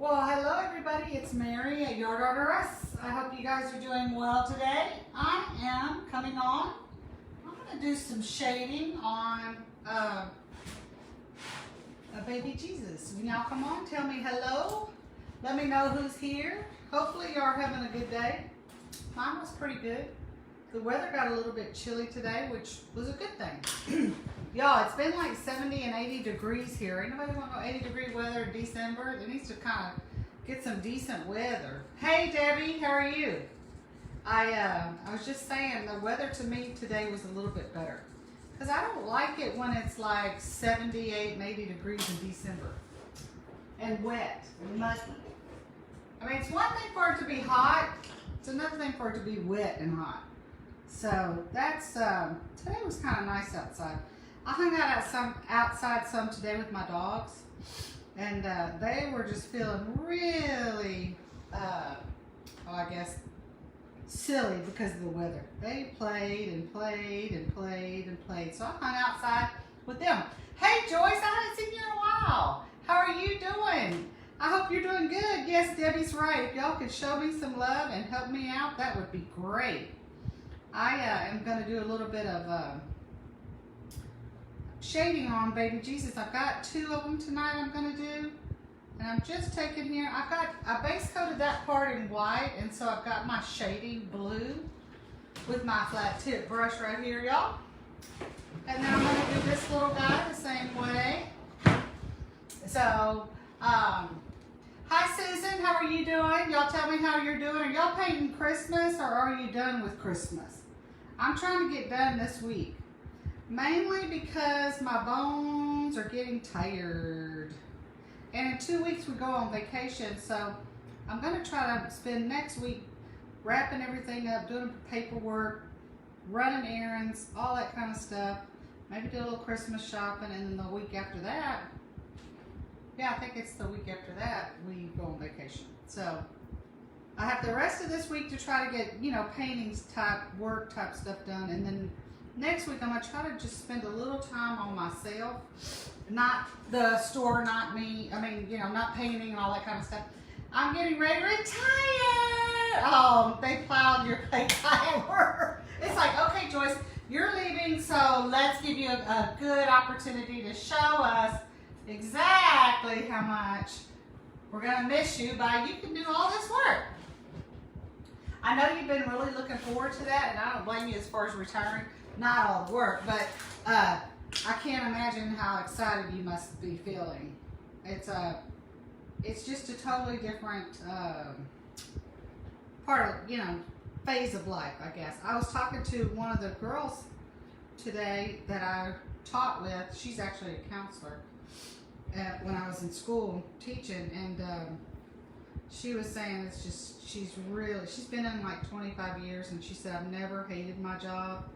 Well, hello everybody, it's Mary at Yard Art Us. I hope you guys are doing well today. I am coming on. I'm going to do some shading on a baby Jesus. Y'all come on, tell me hello. Let me know who's here. Hopefully you are having a good day. Mine was pretty good. The weather got a little bit chilly today, which was a good thing. Y'all, it's been like 70 and 80 degrees here. Ain't nobody want no 80-degree weather in December. It needs to kind of get some decent weather. Hey, Debbie, how are you? I was just saying the weather to me today was a little bit better. Because I don't like it when it's like 78 and 80 degrees in December. And wet and muggy. I mean, it's one thing for it to be hot. It's another thing for it to be wet and hot. So that's, today was kind of nice outside. I hung out outside some today with my dogs, and they were just feeling really, I guess, silly because of the weather. They played and played and played and played. So I hung outside with them. Hey Joyce, I haven't seen you in a while. How are you doing? I hope you're doing good. Yes, Debbie's right. If y'all could show me some love and help me out, that would be great. I am going to do a little bit of shading on baby Jesus. I've got 2 of them tonight I'm going to do. And I'm just taking here, I base coated that part in white, and so I've got my shading blue with my flat tip brush right here, y'all. And then I'm going to do this little guy the same way. So, hi Susan, how are you doing? Y'all tell me how you're doing. Are y'all painting Christmas or are you done with Christmas? I'm trying to get done this week. Mainly because my bones are getting tired. And in 2 weeks we go on vacation, so I'm going to try to spend next week wrapping everything up, doing paperwork, running errands, all that kind of stuff. Maybe do a little Christmas shopping, and then the week after that, yeah, I think it's the week after that, we go on vacation. So I have the rest of this week to try to get, you know, paintings type, work type stuff done, and then next week I'm going to try to just spend a little time on myself. Not the store, not me. I mean, you know, not painting and all that kind of stuff. I'm getting ready to retire. Oh, they plowed your paper. It's like, okay, Joyce, you're leaving, so let's give you a good opportunity to show us exactly how much we're going to miss you by you can do all this work. I know you've been really looking forward to that, and I don't blame you as far as retiring. Not all the work, but I can't imagine how excited you must be feeling. It's just a totally different part of, you know, phase of life, I guess. I was talking to one of the girls today that I taught with. She's actually a counselor when I was in school teaching, and she was saying it's just, she's been in like 25 years, and she said, I've never hated my job,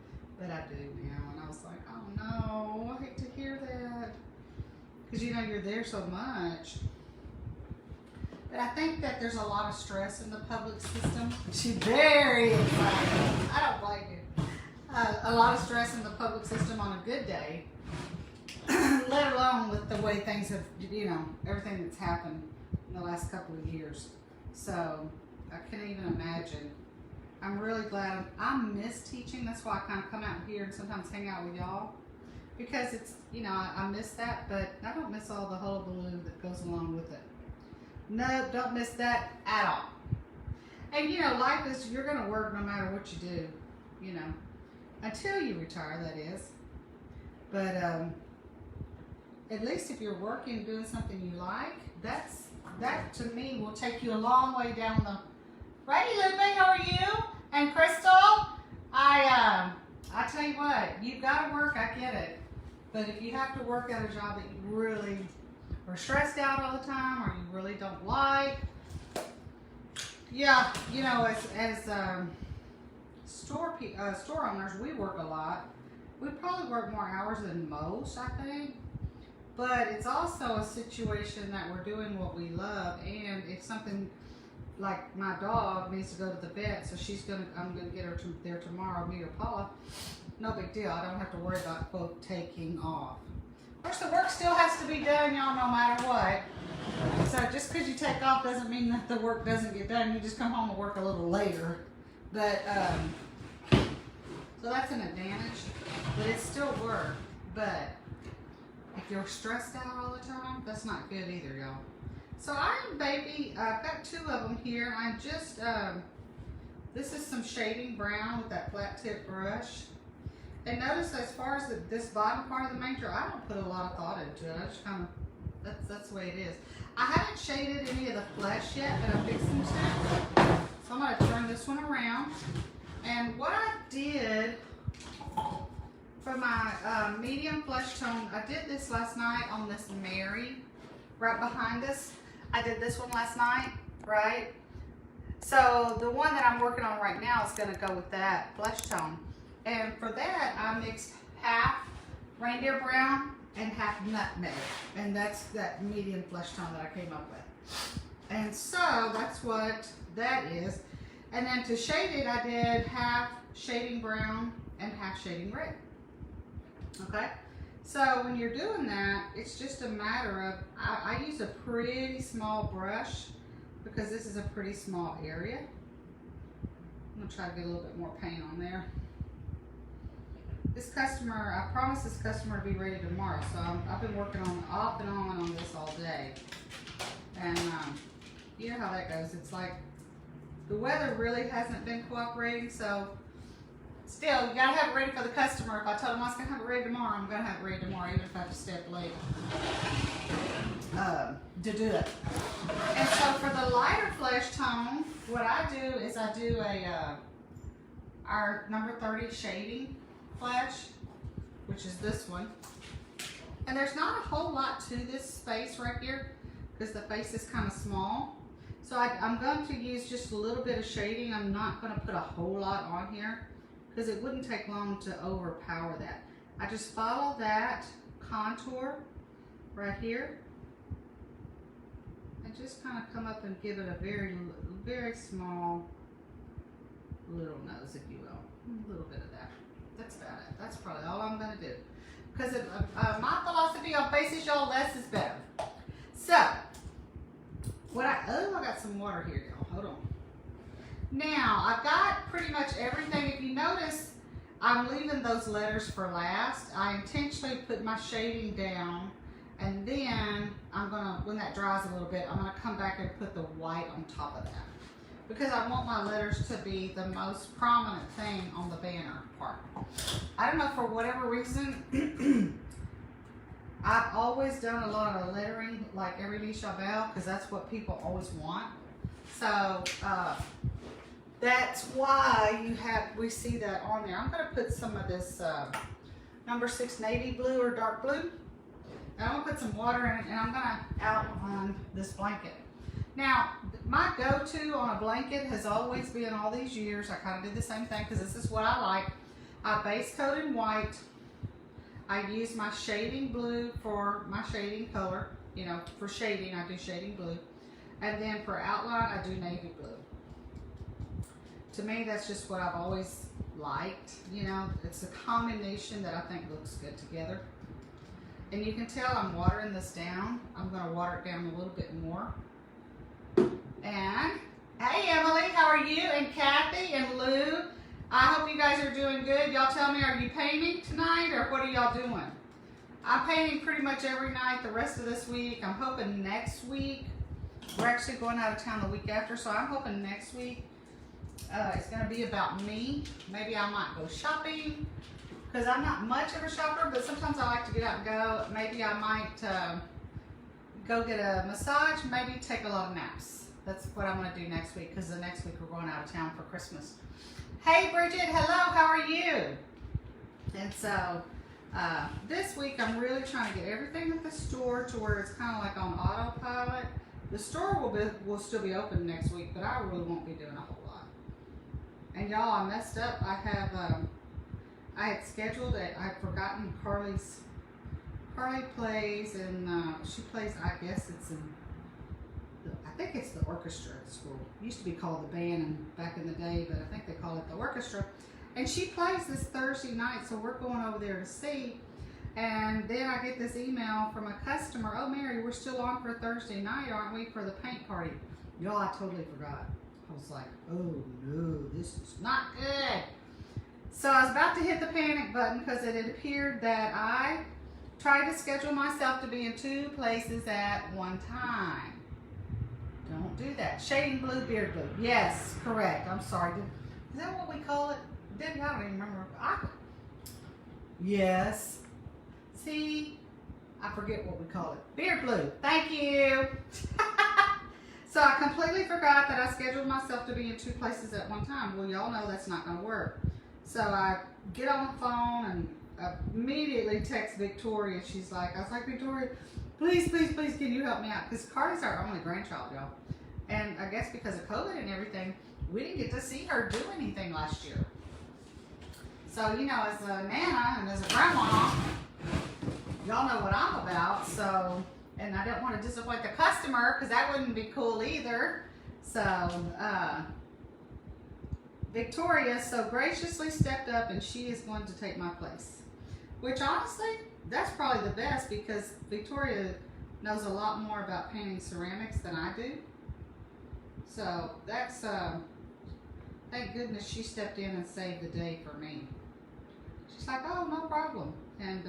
but I do now. And I was like, oh no, I hate to hear that. Because you know, you're there so much. But I think that there's a lot of stress in the public system. She's very excited. I don't blame you. A lot of stress in the public system on a good day, let alone with the way things have, you know, everything that's happened in the last couple of years. So I can't even imagine. I'm really glad. I miss teaching. That's why I kind of come out here and sometimes hang out with y'all. Because it's, you know, I miss that, but I don't miss all the hullabaloo that goes along with it. No, don't miss that at all. And, you know, life is, you're going to work no matter what you do, you know, until you retire, that is. But at least if you're working, doing something you like, that to me will take you a long way down the... Righty, Lupe, how are you? And Crystal, I tell you what, you've got to work, I get it. But if you have to work at a job that you really are stressed out all the time, or you really don't like, yeah, you know, as store owners, we work a lot. We probably work more hours than most, I think. But it's also a situation that we're doing what we love, and if something like my dog needs to go to the vet, so I'm gonna get her there tomorrow, me or Paula. No big deal. I don't have to worry about both taking off. Of course, the work still has to be done, y'all, no matter what. So just because you take off doesn't mean that the work doesn't get done. You just come home and work a little later. But, so that's an advantage, but it's still work. But if you're stressed out all the time, that's not good either, y'all. So I've got 2 of them here. I'm just, this is some shading brown with that flat tip brush. And notice as far as this bottom part of the manger, I don't put a lot of thought into it. I just kind of, that's the way it is. I haven't shaded any of the flesh yet, but I'm fixing to. So I'm going to turn this one around. And what I did for my medium flesh tone, I did this last night on this Mary right behind us. I did this one last night, right? So the one that I'm working on right now is going to go with that flesh tone. And for that, I mixed half reindeer brown and half nutmeg. And that's that medium flesh tone that I came up with. And so that's what that is. And then to shade it, I did half shading brown and half shading red. Okay? So when you're doing that, it's just a matter of, I use a pretty small brush because this is a pretty small area. I'm going to try to get a little bit more paint on there. This customer, I promised this customer to be ready tomorrow, so I've been working on off and on this all day. And you know how that goes. It's like the weather really hasn't been cooperating, so still, you gotta have it ready for the customer. If I told them I was gonna have it ready tomorrow, I'm gonna have it ready tomorrow, even if I have to stay up late to do it. And so for the lighter flesh tone, what I do is I do our number 30 shading flesh, which is this one. And there's not a whole lot to this space right here because the face is kind of small. So I'm going to use just a little bit of shading. I'm not going to put a whole lot on here because it wouldn't take long to overpower that. I just follow that contour right here and just kind of come up and give it a very, very small little nose, if you will. A little bit of that. That's about it. That's probably all I'm going to do. Because my philosophy on faces, y'all, less is better. So, I got some water here, y'all. Hold on. Now, I've got pretty much everything. If you notice, I'm leaving those letters for last. I intentionally put my shading down, and then I'm going to, when that dries a little bit, I'm going to come back and put the white on top of that. Because I want my letters to be the most prominent thing on the banner part. I don't know, for whatever reason, I've always done a lot of lettering, like every Lee Chabelle, because that's what people always want. So that's why we see that on there. I'm going to put some of this number 6 navy blue or dark blue. And I'm going to put some water in it, and I'm going to outline this blanket. Now, my go-to on a blanket has always been, all these years, I kind of did the same thing because this is what I like. I base coat in white. I use my shading blue for my shading color. You know, for shading, I do shading blue. And then for outline, I do navy blue. To me, that's just what I've always liked. You know, it's a combination that I think looks good together. And you can tell I'm watering this down. I'm going to water it down a little bit more. And hey, Emily, how are you? And Kathy and Lou, I hope you guys are doing good. Y'all tell me, are you painting tonight or what are y'all doing? I'm painting pretty much every night the rest of this week. I'm hoping next week, we're actually going out of town the week after, so I'm hoping next week it's going to be about me. Maybe I might go shopping because I'm not much of a shopper, but sometimes I like to get out and go. Maybe I might go get a massage, maybe take a lot of naps. That's what I'm going to do next week because the next week we're going out of town for Christmas. Hey Bridget, hello, how are you? And so this week I'm really trying to get everything at the store to where it's kind of like on autopilot. The store will still be open next week, but I really won't be doing a whole lot. And y'all, I messed up. I had scheduled it. I'd forgotten Carly plays, and she plays, I guess it's in, I think it's the orchestra at the school. It used to be called the band back in the day, but I think they call it the orchestra. And she plays this Thursday night, so we're going over there to see. And then I get this email from a customer, oh Mary, we're still on for Thursday night, aren't we, for the paint party? Y'all, I totally forgot. I was like, oh no, this is not good. So I was about to hit the panic button because it had appeared that I tried to schedule myself to be in 2 places at one time. Don't do that. Shading blue, beard blue. Yes, correct. I'm sorry. Is that what we call it? Debbie, I don't even remember. Yes. See, I forget what we call it. Beard blue. Thank you. So I completely forgot that I scheduled myself to be in 2 places at one time. Well, y'all know that's not going to work. So I get on the phone and I immediately text Victoria. She's like, I was like, Victoria, please, please, please, can you help me out? Because Carly's our only grandchild, y'all. And I guess because of COVID and everything, we didn't get to see her do anything last year. So, you know, as a nana and as a grandma, y'all know what I'm about. So, and I don't want to disappoint the customer because that wouldn't be cool either. So, Victoria so graciously stepped up and she is going to take my place. Which honestly, that's probably the best because Victoria knows a lot more about painting ceramics than I do. So that's, thank goodness she stepped in and saved the day for me. She's like, oh, no problem. And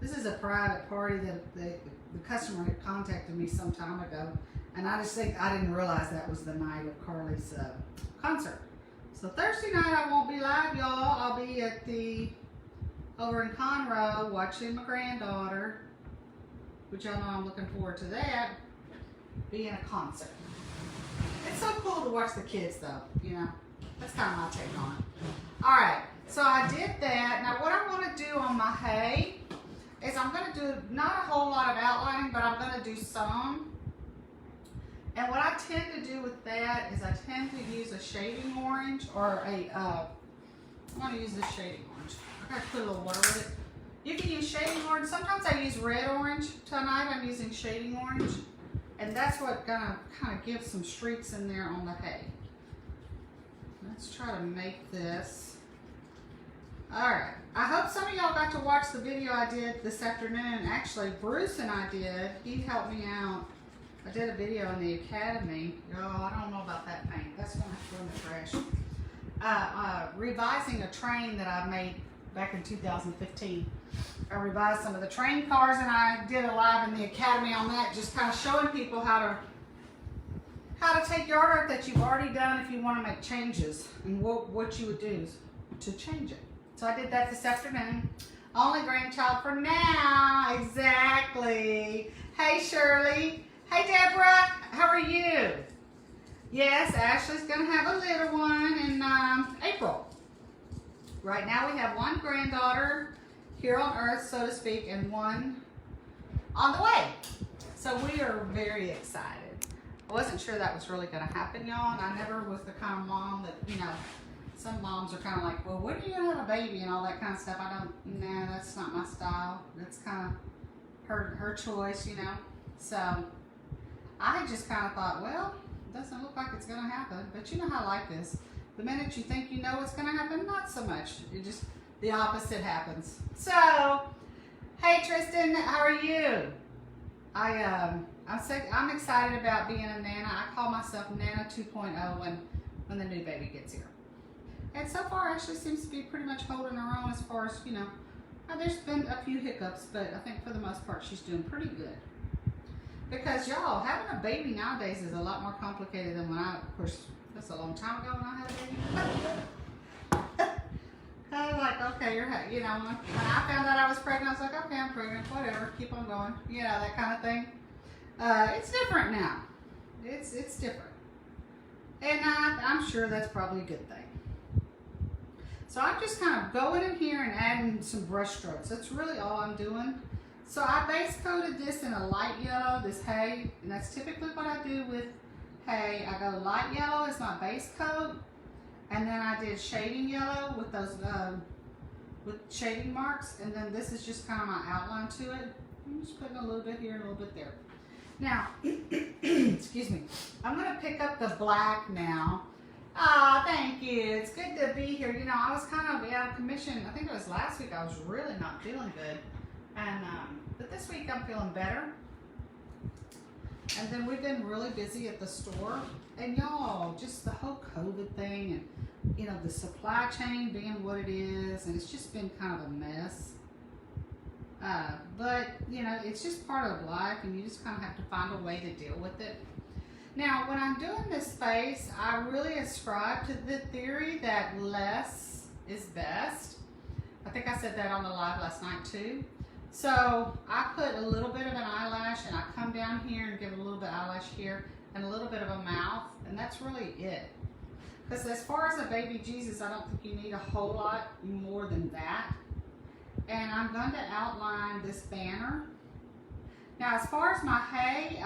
this is a private party that the customer had contacted me some time ago. And I just think I didn't realize that was the night of Carly's concert. So Thursday night I won't be live, y'all. I'll be at over in Conroe watching my granddaughter, which y'all know I'm looking forward to that, being a concert. It's so cool to watch the kids though, you know. That's kind of my take on it. All right, so I did that. Now what I want to do on my hay is I'm going to do not a whole lot of outlining, but I'm going to do some. And what I tend to do with that is I tend to use a shading orange or I'm going to use this shading orange. I got to put a little water with it. You can use shading orange. Sometimes I use red orange. Tonight I'm using shading orange. And that's what gonna kind of give some streaks in there on the hay. Let's try to make this. All right. I hope some of y'all got to watch the video I did this afternoon. Actually, Bruce and I did. He helped me out. I did a video in the academy. Oh, I don't know about that paint. That's going to have to go in the trash. Revising a train that I made back in 2015. I revised some of the train cars and I did a live in the academy on that, just kind of showing people how to take your art that you've already done if you want to make changes and what you would do to change it. So I did that this afternoon. Only grandchild for now. Exactly. Hey Shirley. Hey Deborah. How are you? Yes, Ashley's going to have a little one in April. Right now we have one granddaughter here on earth, so to speak, and one on the way. So we are very excited. I wasn't sure that was really going to happen, y'all, and I never was the kind of mom that, you know, some moms are kind of like, well, when are you going to have a baby and all that kind of stuff. I don't, nah, that's not my style. That's kind of her choice, you know. So I just kind of thought, well, it doesn't look like it's going to happen, but you know how life is. The minute you think you know what's going to happen, not so much. It just, the opposite happens. So, hey Tristan, how are you? I'm excited about being a Nana. I call myself Nana 2.0 when the new baby gets here. And so far, Ashley seems to be pretty much holding her own as far as, you know, there's been a few hiccups, but I think for the most part, she's doing pretty good. Because y'all, having a baby nowadays is a lot more complicated than when of course, that's a long time ago when I had a baby. I was like, okay, you know, when I found out I was pregnant, I was like, okay, I'm pregnant, whatever, keep on going, you know, that kind of thing. It's different now. It's different. And I'm sure that's probably a good thing. So I'm just kind of going in here and adding some brush strokes. That's really all I'm doing. So I base coated this in a light yellow, this hay, and that's typically what I do with hay. I go light yellow as my base coat, and then I did shading yellow with those with shading marks, and then this is just kind of my outline to it. I'm just putting a little bit here and a little bit there. Now, excuse me, I'm going to pick up the black now. Ah, thank you. It's good to be here. You know, I was kind of out of commission. I think it was last week I was really not feeling good. And, but this week I'm feeling better. And then we've been really busy at the store. And y'all, just the whole COVID thing and, you know, the supply chain being what it is. And it's just been kind of a mess. But, you know, it's just part of life and you just kind of have to find a way to deal with it. Now, when I'm doing this space, I really ascribe to the theory that less is best. I think I said that on the live last night too. So I put a little bit of an eyelash and I come down here and give a little bit of eyelash here and a little bit of a mouth, and that's really it. Because as far as a baby Jesus, I don't think you need a whole lot more than that. And I'm going to outline this banner. Now, as far as my hay,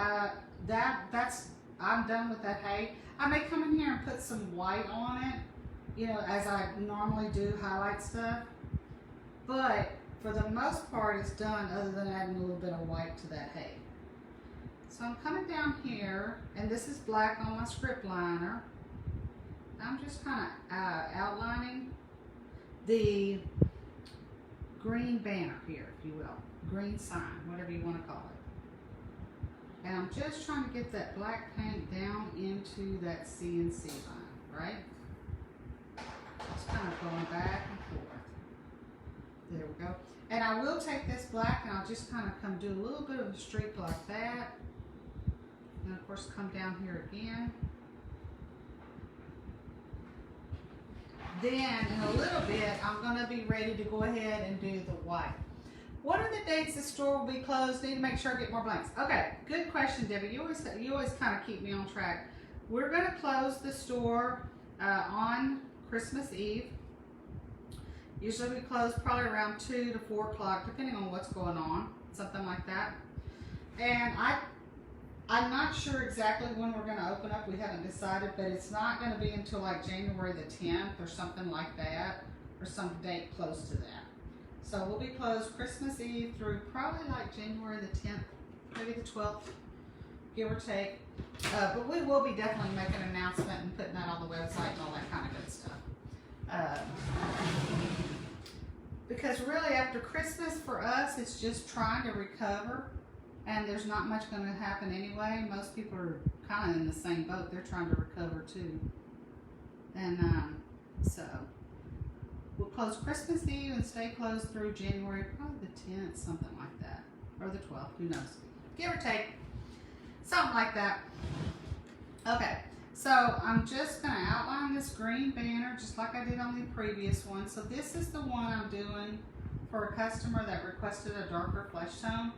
I'm done with that hay. I may come in here and put some white on it, you know, as I normally do, highlight stuff. But for the most part, it's done other than adding a little bit of white to that hay. So I'm coming down here, and this is black on my script liner. I'm just kind of outlining the green banner here, if you will. Green sign, whatever you want to call it. And I'm just trying to get that black paint down into that CNC line, right? Just kind of going back and forth. There we go. And I will take this black and I'll just kind of come do a little bit of a streak like that. And of course come down here again. Then in a little bit, I'm going to be ready to go ahead and do the white. What are the dates the store will be closed? Need to make sure I get more blanks. Okay, good question, Debbie. You always kind of keep me on track. We're going to close the store on Christmas Eve. Usually we close probably around 2 to 4 o'clock, depending on what's going on, something like that. And I'm not sure exactly when we're going to open up. We haven't decided, but it's not going to be until like January the 10th or something like that, or some date close to that. So we'll be closed Christmas Eve through probably like January the 10th, maybe the 12th, give or take. But we will be definitely making an announcement and putting that on the website and all that kind of good stuff. Because really after Christmas for us, it's just trying to recover. And there's not much going to happen anyway. Most people are kind of in the same boat. They're trying to recover too. And so we'll close Christmas Eve and stay closed through January, probably the 10th, something like that. Or the 12th, who knows. Give or take. Something like that. Okay, so I'm just going to outline this green banner just like I did on the previous one. So this is the one I'm doing for a customer that requested a darker flesh tone.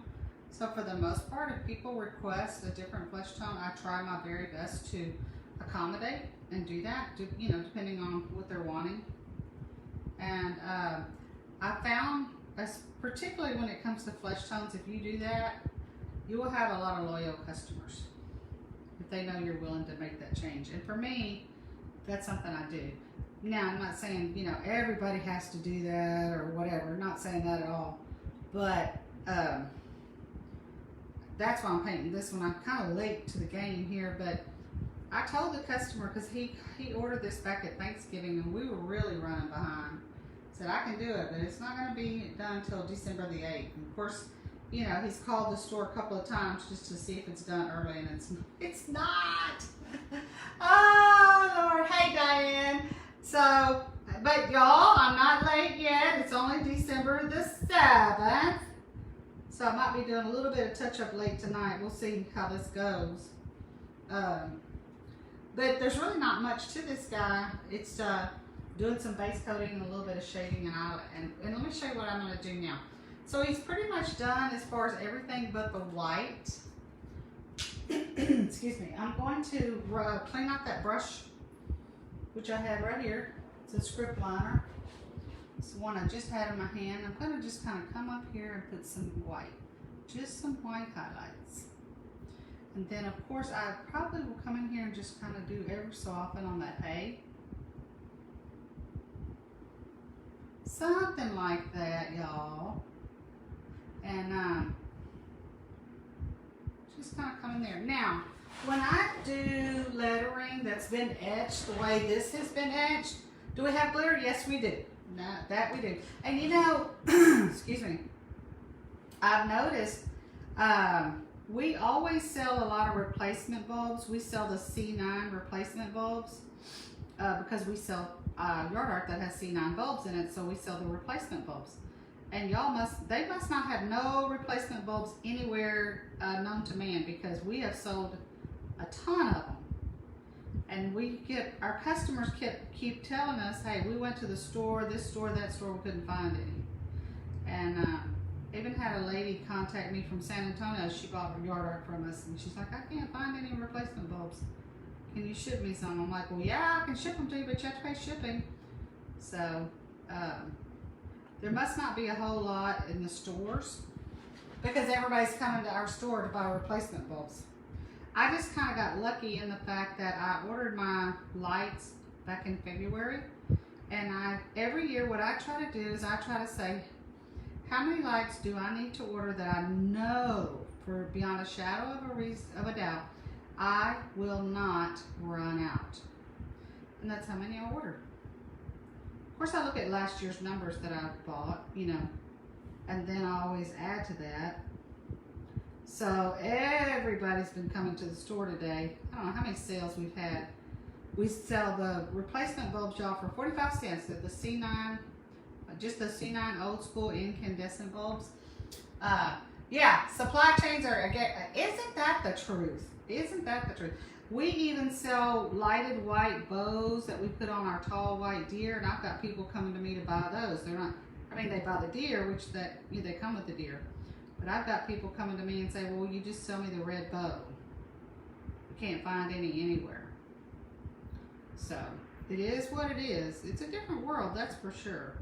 So for the most part, if people request a different flesh tone, I try my very best to accommodate and do that, you know, depending on what they're wanting. And I found, particularly when it comes to flesh tones, if you do that, you will have a lot of loyal customers if they know you're willing to make that change. And for me, that's something I do. Now, I'm not saying, you know, everybody has to do that or whatever. I'm not saying that at all. But that's why I'm painting this one. I'm kind of late to the game here, but I told the customer, because he ordered this back at Thanksgiving and we were really running behind. Said, I can do it, but it's not going to be done until December the 8th. And of course, you know, he's called the store a couple of times just to see if it's done early, and it's not. Oh, Lord. Hey, Diane. So, but y'all, I'm not late yet. It's only December the 7th. So I might be doing a little bit of touch-up late tonight. We'll see how this goes. But there's really not much to this guy. It's doing some base coating and a little bit of shading, and let me show you what I'm going to do now. So he's pretty much done as far as everything but the white. Excuse me. I'm going to clean out that brush, which I have right here. It's a script liner. It's the one I just had in my hand. I'm going to just kind of come up here and put some white. Just some white highlights. And then, of course, I probably will come in here and just kind of do every so often on that hay. Something like that, y'all. And just kind of come in there. Now, When I do lettering that's been etched the way this has been etched, do we have glitter? Yes, we do. No, that we do. And you know, excuse me, I've noticed we always sell a lot of replacement bulbs. We sell the C9 replacement bulbs because we sell yard art that has C9 bulbs in it, so we sell the replacement bulbs. And they must not have no replacement bulbs anywhere known to man, because we have sold a ton of them. And our customers keep telling us, hey, we went to the store, this store, that store, we couldn't find any. And even had a lady contact me from San Antonio. She bought yard art from us, and she's like, I can't find any replacement bulbs. Can you ship me some? I'm like, well, yeah, I can ship them to you, but you have to pay shipping. So there must not be a whole lot in the stores, because everybody's coming to our store to buy replacement bulbs. I just kind of got lucky in the fact that I ordered my lights back in February, and every year what I try to do is I try to say, how many lights do I need to order that I know for beyond a shadow of a doubt I will not run out? And that's how many I ordered. Of course, I look at last year's numbers that I bought, you know, and then I always add to that. So everybody's been coming to the store today. I don't know how many sales we've had. We sell the replacement bulbs, y'all, for 45 cents. They're the C9, just the C9 old school incandescent bulbs. Yeah, supply chains are, again, isn't that the truth? Isn't that the truth? We even sell lighted white bows that we put on our tall white deer, and I've got people coming to me to buy those. They're not, I mean, they buy the deer, which they come with the deer. But I've got people coming to me and say, well, you just sell me the red bow. You can't find any anywhere. So it is what it is. It's a different world, that's for sure.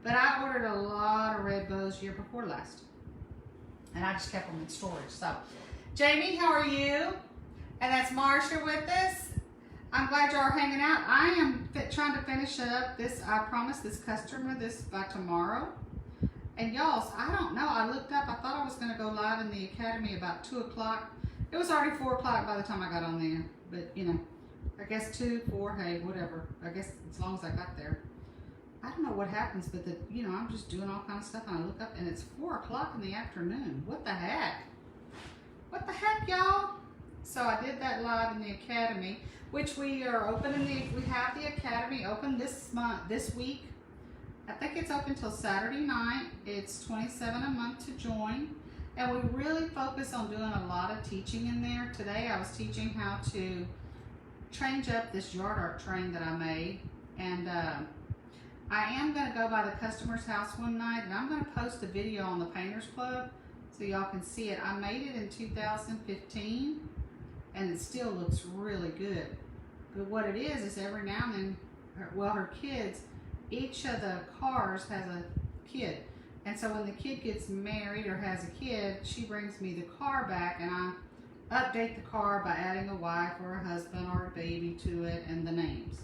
But I ordered a lot of red bows year before last, and I just kept them in storage. So, Jamie, how are you? And that's Marsha with us. I'm glad y'all are hanging out. I am trying to finish up this. I promised this customer this by tomorrow. And y'all, I don't know. I looked up. I thought I was going to go live in the academy about 2 o'clock. It was already 4 o'clock by the time I got on there. But, you know, I guess 2, 4, hey, whatever. I guess as long as I got there. I don't know what happens, but, you know, I'm just doing all kind of stuff. And I look up, and it's 4 o'clock in the afternoon. What the heck? What the heck, y'all? So I did that live in the academy, which we are opening. We have the academy open this week. I think it's open till Saturday night. It's $27 a month to join, and we really focus on doing a lot of teaching in there. Today I was teaching how to change up this yard art train that I made, and I am going to go by the customer's house one night, and I'm going to post a video on the Painters Club so y'all can see it. I made it in 2015, and it still looks really good. But what it is every now and then, well, her kids, each of the cars has a kid. And so when the kid gets married or has a kid, she brings me the car back, and I update the car by adding a wife or a husband or a baby to it and the names,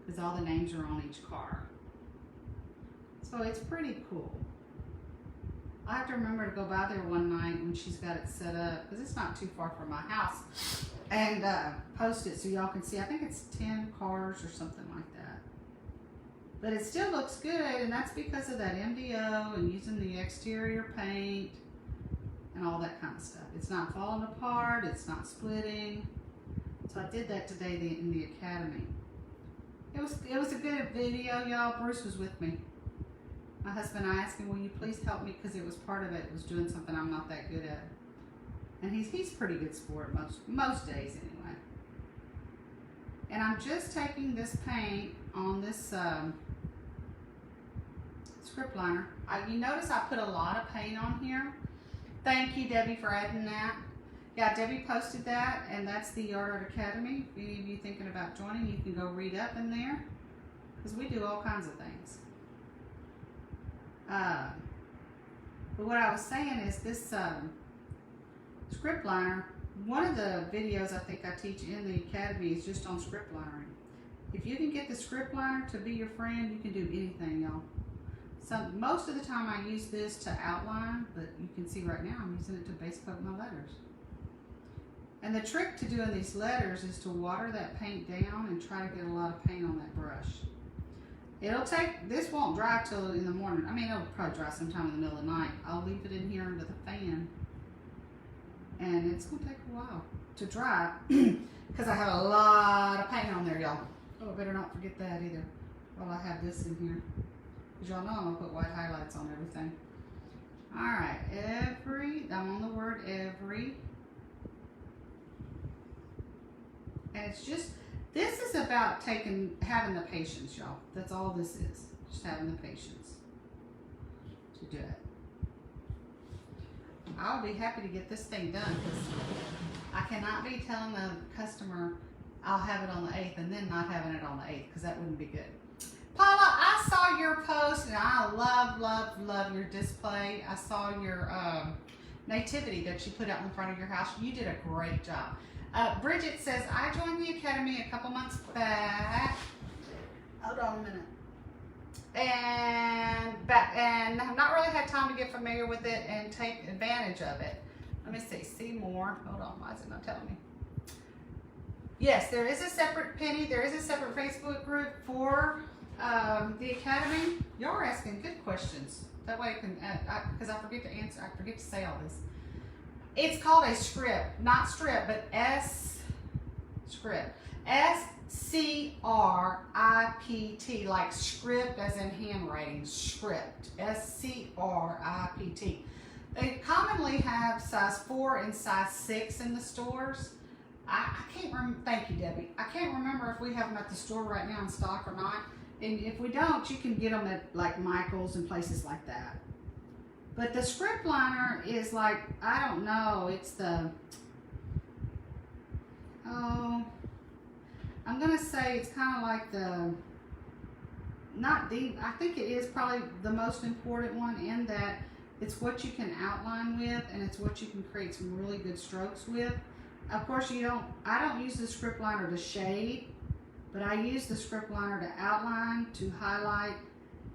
because all the names are on each car. So it's pretty cool. I have to remember to go by there one night when she's got it set up, because it's not too far from my house, and post it so y'all can see. I think it's 10 cars or something like that. But it still looks good, and that's because of that MDO and using the exterior paint and all that kind of stuff. It's not falling apart, it's not splitting. So I did that today in the academy. It was a good video, y'all. Bruce was with me. My husband, I asked him, will you please help me, because it was part of it was doing something I'm not that good at. And he's pretty good sport most days anyway. And I'm just taking this paint on this script liner. You notice I put a lot of paint on here. Thank you, Debbie, for adding that. Yeah, Debbie posted that, and that's the Yard Art Academy. If any of you thinking about joining, you can go read up in there, because we do all kinds of things. But what I was saying is this script liner, one of the videos I think I teach in the academy is just on script linering. If you can get the script liner to be your friend, you can do anything, y'all. So most of the time I use this to outline, but you can see right now I'm using it to base coat my letters. And the trick to doing these letters is to water that paint down and try to get a lot of paint on that brush. It'll take, this won't dry till in the morning. I mean, it'll probably dry sometime in the middle of the night. I'll leave it in here under the fan. And it's gonna take a while to dry because I have a lot of paint on there, y'all. Oh, I better not forget that either while I have this in here. Because y'all know I'm gonna put white highlights on everything. All right, I'm on the word every. And it's just, this is about having the patience, y'all. That's all this is. Just having the patience to do it. I'll be happy to get this thing done because I cannot be telling the customer I'll have it on the 8th and then not having it on the 8th because that wouldn't be good. Paula, I saw your post and I love your display. I saw your nativity that you put out in front of your house. You did a great job. Bridget says, I joined the Academy a couple months back. Hold on a minute. And have not really had time to get familiar with it and take advantage of it. Let me see more. Hold on, why is it not telling me? Yes, there is a separate Penny. There is a separate Facebook group for the Academy. Y'all are asking good questions. That way I can, because I forget to answer, I forget to say all this. It's called a script, not strip, but script. S-C-R-I-P-T, like script as in handwriting, script, S-C-R-I-P-T. They commonly have size 4 and size 6 in the stores. I can't remember, thank you, Debbie. I can't remember if we have them at the store right now in stock or not. And if we don't, you can get them at like Michael's and places like that. But the script liner is like, I don't know, it's the, I'm going to say it's kind of like the, I think it is probably the most important one in that it's what you can outline with and it's what you can create some really good strokes with. Of course, I don't use the script liner to shade, but I use the script liner to outline, to highlight,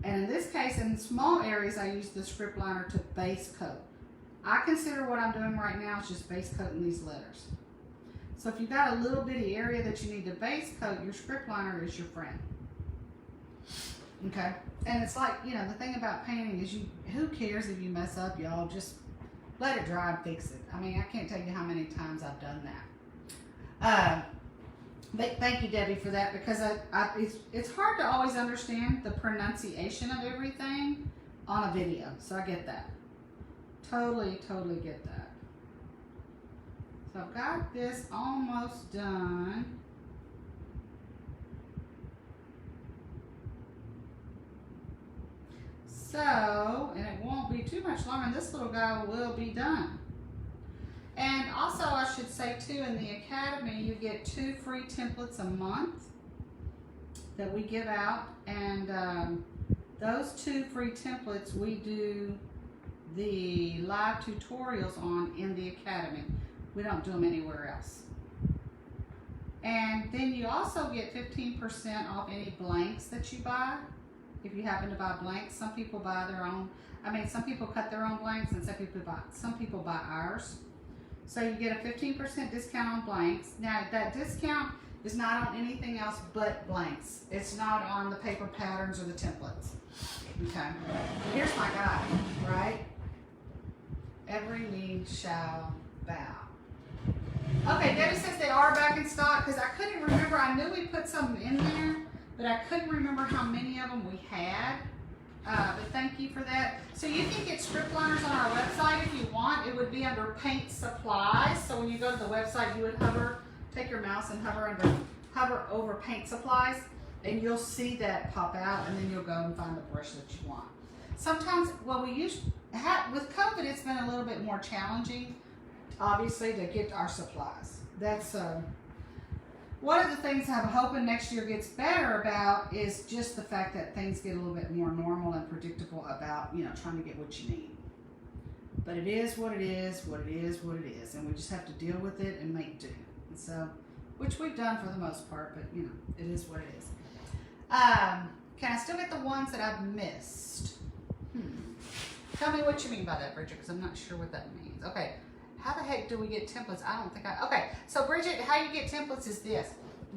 and in this case, in small areas, I use the script liner to base coat. I consider what I'm doing right now is just base coating these letters. So if you've got a little bitty area that you need to base coat, your script liner is your friend. Okay? And it's like, you know, the thing about painting is who cares if you mess up, y'all? Just let it dry and fix it. I mean, I can't tell you how many times I've done that. But thank you, Debbie, for that, because it's hard to always understand the pronunciation of everything on a video. So I get that. Totally get that. So I've got this almost done. So, and it won't be too much longer, and this little guy will be done. And also, I should say too, in the Academy, you get 2 free templates a month that we give out. And those 2 free templates we do the live tutorials on in the Academy. We don't do them anywhere else. And then you also get 15% off any blanks that you buy. If you happen to buy blanks, some people buy their own. I mean, some people cut their own blanks and some people buy ours. So you get a 15% discount on blanks. Now that discount is not on anything else but blanks. It's not on the paper patterns or the templates. Okay, here's my guy, right? Every knee shall bow. Okay, Debbie says they are back in stock because I couldn't remember. I knew we put some in there, but I couldn't remember how many of them we had. But thank you for that. So you can get script liners on our website if you want. It would be under paint supplies. So when you go to the website, you would take your mouse and hover over paint supplies, and you'll see that pop out, and then you'll go and find the brush that you want. Sometimes, well, with COVID, it's been a little bit more challenging, obviously, to get our supplies. That's one of the things I'm hoping next year gets better about is just the fact that things get a little bit more normal and predictable about, you know, trying to get what you need. But it is what it is, what it is, what it is. And we just have to deal with it and make do. And so, which we've done for the most part, but, you know, it is what it is. Can I still get the ones that I've missed? Tell me what you mean by that, Bridget, because I'm not sure what that means. Okay. How the heck heck do we get templates? I don't think okay. So Bridget, how you get templates is this.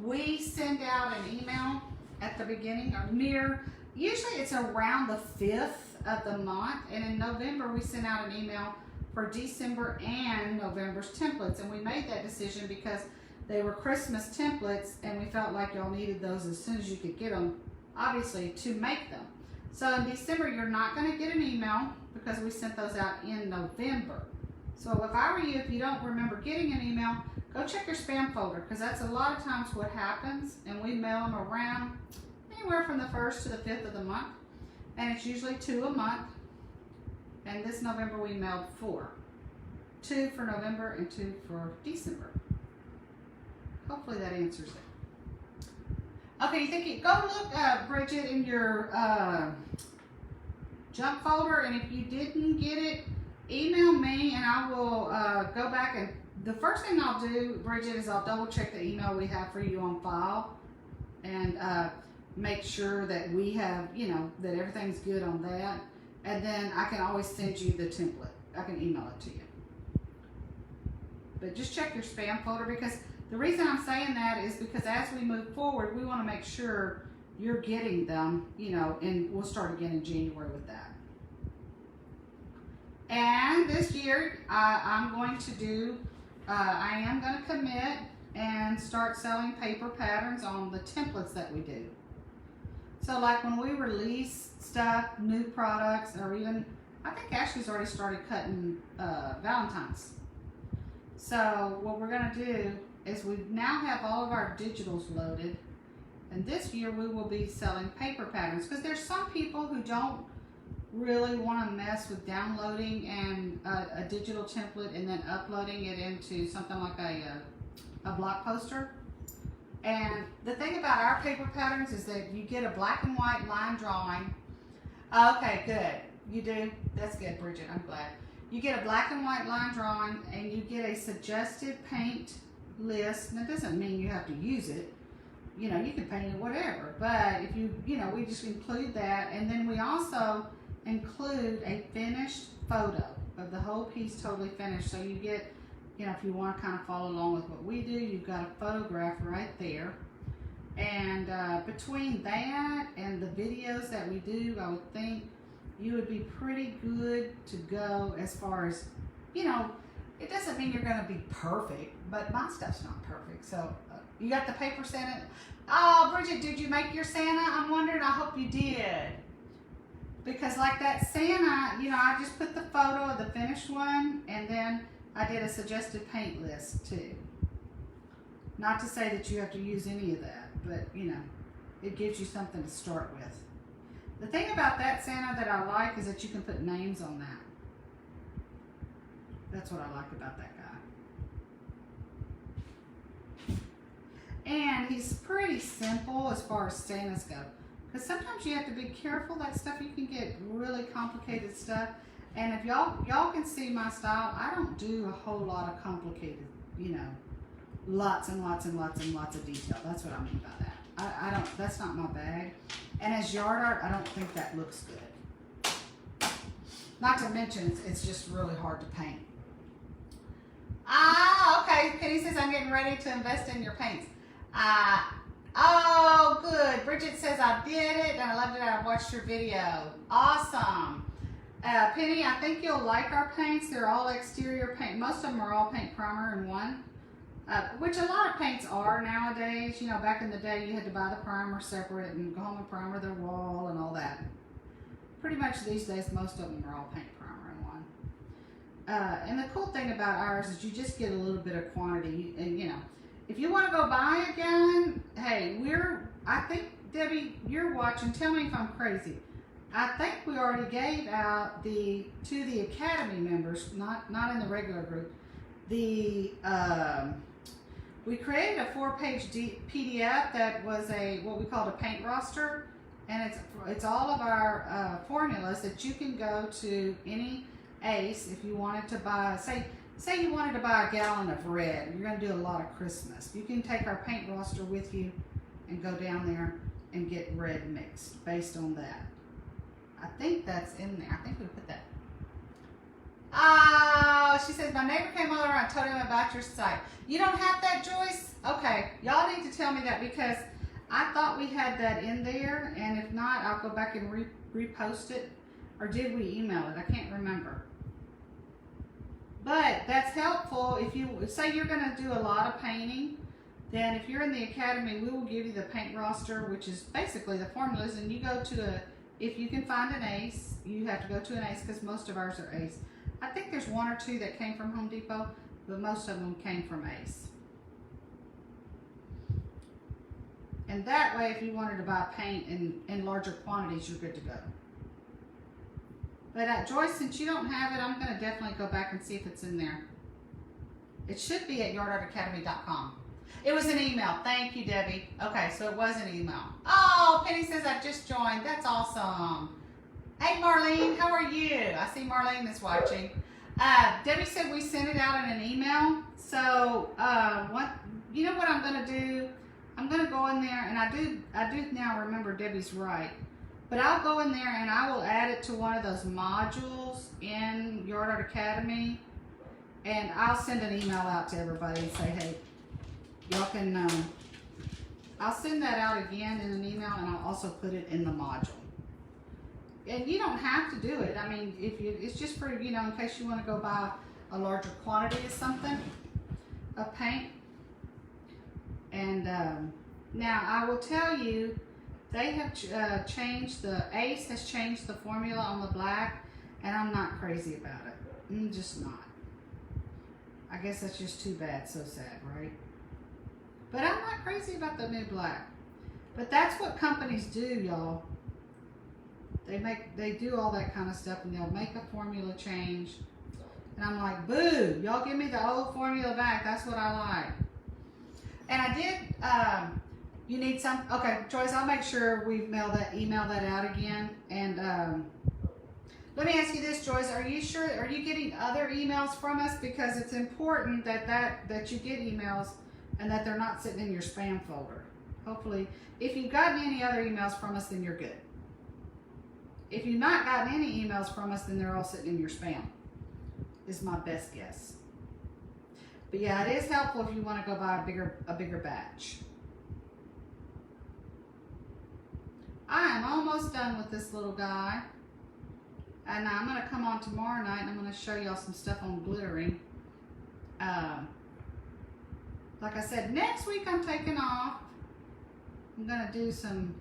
We send out an email at the beginning or usually it's around the 5th of the month, and in November we send out an email for December and November's templates, and we made that decision because they were Christmas templates and we felt like y'all needed those as soon as you could get them, obviously, to make them. So in December you're not going to get an email because we sent those out in November. So if I were you, if you don't remember getting an email, go check your spam folder, because that's a lot of times what happens, and we mail them around anywhere from the 1st to the 5th of the month, and it's usually 2 a month. And this November we mailed 4. 2 for November and 2 for December. Hopefully that answers it. Okay, you think go look, Bridget, in your junk folder, and if you didn't get it, email me and I will go back, and the first thing I'll do, Bridget, is I'll double check the email we have for you on file and make sure that we have, that everything's good on that. And then I can always send you the template. I can email it to you. But just check your spam folder, because the reason I'm saying that is because as we move forward, we want to make sure you're getting them, and we'll start again in January with that. And this year, I'm going to do, I am going to commit and start selling paper patterns on the templates that we do. So like when we release stuff, new products, or even, I think Ashley's already started cutting Valentine's. So what we're going to do is we now have all of our digitals loaded, and this year we will be selling paper patterns, because there's some people who don't really want to mess with downloading and a digital template and then uploading it into something like a block poster. And the thing about our paper patterns is that you get a black and white line drawing. Okay, good. You do? That's good, Bridget. I'm glad. You get a black and white line drawing, and you get a suggested paint list. And that doesn't mean you have to use it. You can paint it whatever. But if we just include that. And then we also include a finished photo of the whole piece, totally finished. So you get, if you want to kind of follow along with what we do, you've got a photograph right there. And between that and the videos that we do, I would think you would be pretty good to go as far as, it doesn't mean you're going to be perfect, but my stuff's not perfect. So you got the paper Santa. Oh, Bridget, did you make your Santa? I'm wondering. I hope you did. Because like that Santa, I just put the photo of the finished one, and then I did a suggested paint list too. Not to say that you have to use any of that, but it gives you something to start with. The thing about that Santa that I like is that you can put names on that. That's what I like about that guy. And he's pretty simple as far as Santas go. Because sometimes you have to be careful. That stuff, you can get really complicated stuff. And if y'all can see my style, I don't do a whole lot of complicated, lots and lots and lots and lots of detail. That's what I mean by that. I don't, that's not my bag. And as yard art, I don't think that looks good. Not to mention, it's just really hard to paint. Okay. Penny says, I'm getting ready to invest in your paints. Oh, good. Bridget says, I did it, and I loved it. I watched your video. Awesome. Penny, I think you'll like our paints. They're all exterior paint. Most of them are all paint primer in one, which a lot of paints are nowadays. Back in the day, you had to buy the primer separate and go home and primer the wall and all that. Pretty much these days, most of them are all paint primer in one. And the cool thing about ours is you just get a little bit of quantity, and if you want to go buy a gallon, hey, I think, Debbie, you're watching. Tell me if I'm crazy. I think we already gave out to the Academy members, not in the regular group. We created a 4-page PDF that was what we called a paint roster, and it's all of our formulas that you can go to any Ace if you wanted to buy. Say you wanted to buy a gallon of red. You're going to do a lot of Christmas. You can take our paint roster with you and go down there and get red mixed based on that. I think that's in there. I think we put that. Oh, she says, my neighbor came over and I told him about your site. You don't have that, Joyce? Okay, y'all need to tell me that because I thought we had that in there, and if not, I'll go back and repost it. Or did we email it? I can't remember. But that's helpful if you, say you're gonna do a lot of painting, then if you're in the academy, we will give you the paint roster, which is basically the formulas, and you go to if you can find an ACE, you have to go to an ACE because most of ours are ACE. I think there's one or two that came from Home Depot, but most of them came from ACE. And that way, if you wanted to buy paint in larger quantities, you're good to go. But Joyce, since you don't have it, I'm going to definitely go back and see if it's in there. It should be at yardartacademy.com. It was an email. Thank you, Debbie. Okay, so it was an email. Oh, Penny says I just joined. That's awesome. Hey, Marlene, how are you? I see Marlene is watching. Debbie said we sent it out in an email. So, you know what I'm going to do? I'm going to go in there, and I do now remember Debbie's right. But I'll go in there and I will add it to one of those modules in Yard Art Academy, and I'll send an email out to everybody and say, hey, y'all can, I'll send that out again in an email, and I'll also put it in the module. And you don't have to do it. I mean, it's just for, you know, in case you want to go buy a larger quantity of something, of paint. And now I will tell you, they have changed, the ACE has changed the formula on the black, and I'm not crazy about it. I'm just not. I guess that's just too bad, so sad, right? But I'm not crazy about the new black. But that's what companies do, y'all. They do all that kind of stuff, and they'll make a formula change. And I'm like, boo, y'all give me the old formula back. That's what I like. And I did, you need some, okay, Joyce, I'll make sure we email that out again. And let me ask you this, Joyce, are you sure, are you getting other emails from us? Because it's important that you get emails and that they're not sitting in your spam folder. Hopefully, if you've gotten any other emails from us, then you're good. If you've not gotten any emails from us, then they're all sitting in your spam, is my best guess. But yeah, it is helpful if you want to go buy a bigger batch. I am almost done with this little guy. And I'm going to come on tomorrow night and I'm going to show y'all some stuff on glittering. Like I said, next week I'm taking off. I'm going to do some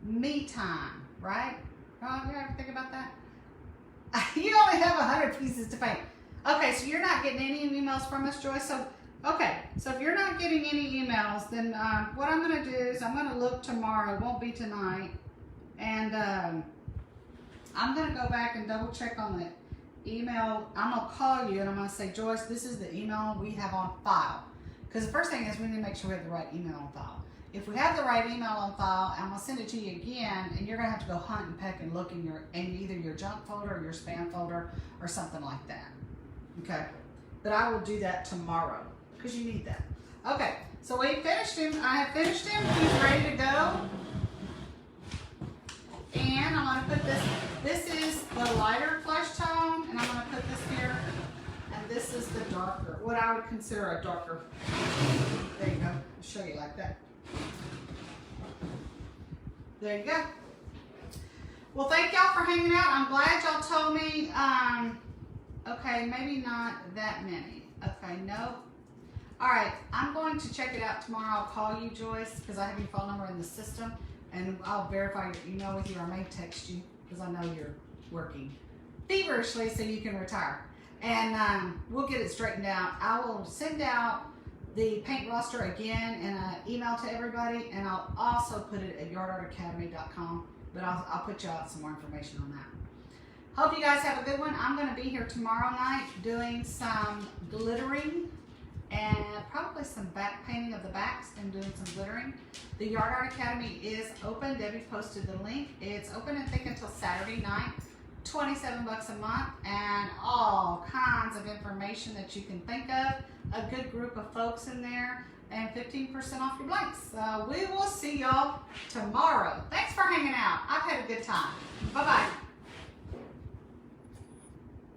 me time, right? Oh, you ever think about that? You only have 100 pieces to paint. Okay, so you're not getting any emails from us, Joyce. So, okay, so if you're not getting any emails, then what I'm going to do is I'm going to look tomorrow. It won't be tonight. And I'm going to go back and double check on the email. I'm going to call you and I'm going to say, Joyce, this is the email we have on file. Because the first thing is we need to make sure we have the right email on file. If we have the right email on file, I'm going to send it to you again, and you're going to have to go hunt and peck and look in either your junk folder or your spam folder or something like that. Okay? But I will do that tomorrow because you need that. Okay, so we finished him. I have finished him. He's ready to go. And I'm going to put this is the lighter flesh tone, and I'm going to put this here. And this is the darker, what I would consider a darker. There you go. I'll show you like that. There you go. Well, thank y'all for hanging out. I'm glad y'all told me, okay, maybe not that many. Okay, no. All right, I'm going to check it out tomorrow. I'll call you, Joyce, because I have your phone number in the system, and I'll verify your email with you, or I may text you, because I know you're working feverishly so you can retire. And we'll get it straightened out. I will send out the paint roster again in an email to everybody, and I'll also put it at yardartacademy.com, but I'll put you out some more information on that. Hope you guys have a good one. I'm going to be here tomorrow night doing some glittering and probably some back painting of the backs and doing some glittering. The Yard Art Academy is open. Debbie posted the link. It's open, I think, until Saturday night. $27 a month, and all kinds of information that you can think of. A good group of folks in there, and 15% off your blanks. So we will see y'all tomorrow. Thanks for hanging out. I've had a good time. Bye-bye.